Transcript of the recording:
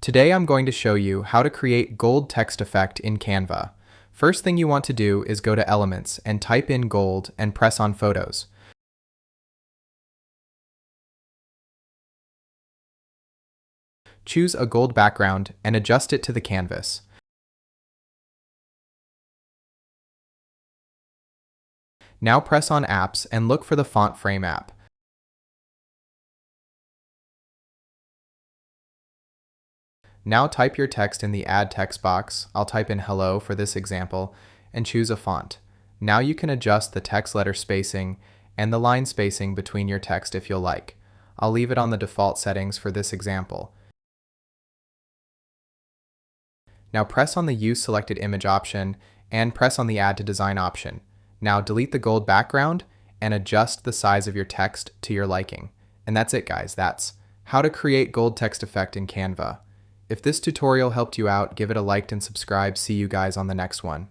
Today I'm going to show you how to create gold text effect in Canva. First thing you want to do is go to Elements and type in gold and press on Photos. Choose a gold background and adjust it to the canvas. Now press on Apps and look for the Font Frame app. Now type your text in the Add Text box. I'll type in Hello for this example and choose a font. Now you can adjust the text letter spacing and the line spacing between your text if you'll like. I'll leave it on the default settings for this example. Now press on the Use Selected Image option and press on the Add to Design option. Now delete the gold background and adjust the size of your text to your liking. And that's it, guys. That's how to create gold text effect in Canva. If this tutorial helped you out, give it a like and subscribe. See you guys on the next one.